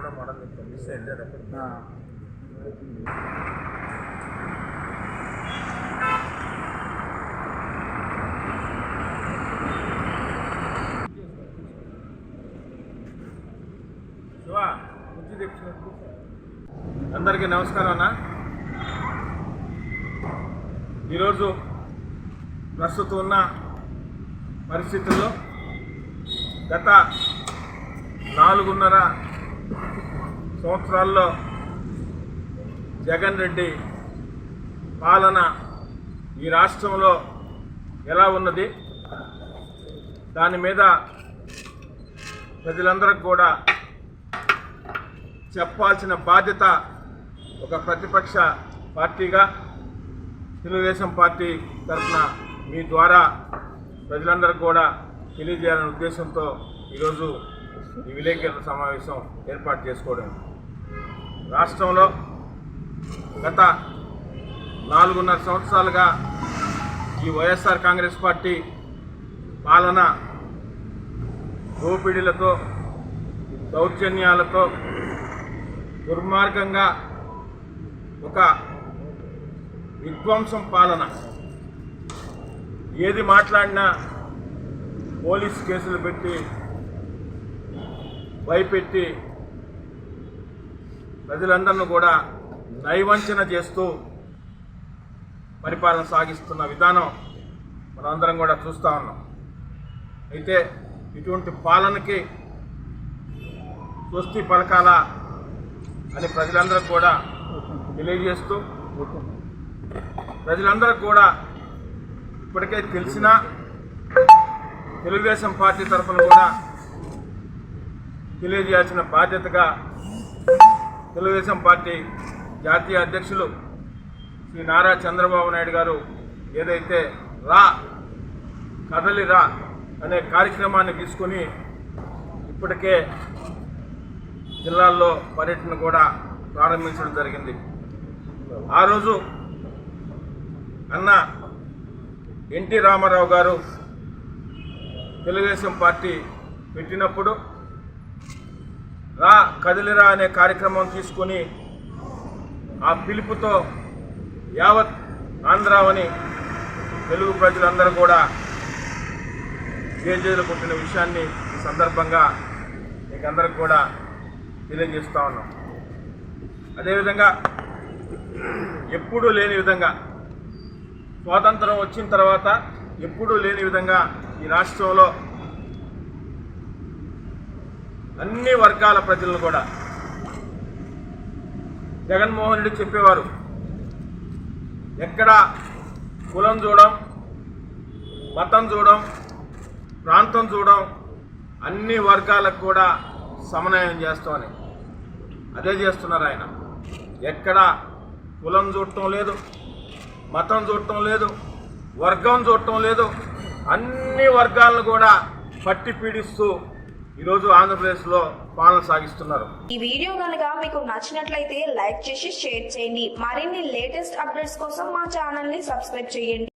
కూడా model miss అయింది. అందరికీ నమస్కారం అన్న. ఈరోజు ప్రస్తుతం ఉన్న పరిస్థితుల్లో గత 4.5 సంవత్సరాల్లో జగన్ రెడ్డి పాలన ఈ రాష్ట్రంలో ఎలా ఉన్నది, దాని మీద ప్రజలందరికీ కూడా చెప్పాల్సిన బాధ్యత ఒక ప్రతిపక్ష పార్టీగా తెలుగుదేశం పార్టీ తరఫున మీ ద్వారా ప్రజలందరికీ కూడా తెలియజేయాలనే ఉద్దేశంతో ఈరోజు ఈ విలేకరుల సమావేశం ఏర్పాటు చేసుకోవడం. రాష్ట్రంలో గత 4.5 సంవత్సరాలుగా ఈ వైఎస్ఆర్ కాంగ్రెస్ పార్టీ పాలన దోపిడీలతో, దౌర్జన్యాలతో, దుర్మార్గంగా ఒక విధ్వంసం పాలన. ఏది మాట్లాడినా పోలీస్ కేసులు పెట్టి భయపెట్టి ప్రజలందరినీ కూడా నైవంచన చేస్తూ పరిపాలన సాగిస్తున్న విధానం మనందరం కూడా చూస్తూ ఉన్నాం. అయితే ఇటువంటి పాలనకి స్వస్తి పలకాలా అని ప్రజలందరికీ కూడా తెలియజేస్తూ, ప్రజలందరికీ కూడా ఇప్పటికే తెలిసిన తెలుగుదేశం పార్టీ తరఫున కూడా తెలియజేయాల్సిన బాధ్యతగా తెలుగుదేశం పార్టీ జాతీయ అధ్యక్షులు శ్రీ నారా చంద్రబాబు నాయుడు గారు ఏదైతే కదలి రా అనే కార్యక్రమాన్ని తీసుకుని ఇప్పటికే జిల్లాల్లో పర్యటన కూడా ప్రారంభించడం జరిగింది. ఆ రోజు అన్న ఎన్టీ రామారావు గారు తెలుగుదేశం పార్టీ పెట్టినప్పుడు కదిలిరా అనే కార్యక్రమం తీసుకొని ఆ పిలుపుతో యావత్ ఆంధ్రావని తెలుగు ప్రజలందరూ కూడా జేజేలు కొట్టిన విషయాన్ని ఈ సందర్భంగా మీకు అందరికి కూడా తెలియజేస్తూ ఉన్నాం. అదేవిధంగా ఎప్పుడూ లేని విధంగా స్వాతంత్రం వచ్చిన తర్వాత ఎప్పుడూ లేని విధంగా ఈ రాష్ట్రంలో అన్ని వర్గాల ప్రజలను కూడా జగన్మోహన్ రెడ్డి చెప్పేవారు, ఎక్కడ కులం చూడం, మతం చూడం, ప్రాంతం చూడం, అన్ని వర్గాలకు కూడా సమన్వయం చేస్తామని. అదే చేస్తున్నారు ఆయన. ఎక్కడ కులం చూడటం లేదు, మతం చూడటం లేదు, వర్గం చూడటం లేదు, అన్ని వర్గాలను కూడా పట్టి పీడిస్తూ ఈరోజు ఆంధ్రప్రదేశ్లో పాలన సాగిస్తున్నారు. ఈ వీడియో కనుక మీకు నచ్చినట్లయితే లైక్ చేసి షేర్ చేయండి. మరిన్ని లేటెస్ట్ అప్డేట్స్ కోసం మా ఛానల్ ని సబ్స్క్రైబ్ చేయండి.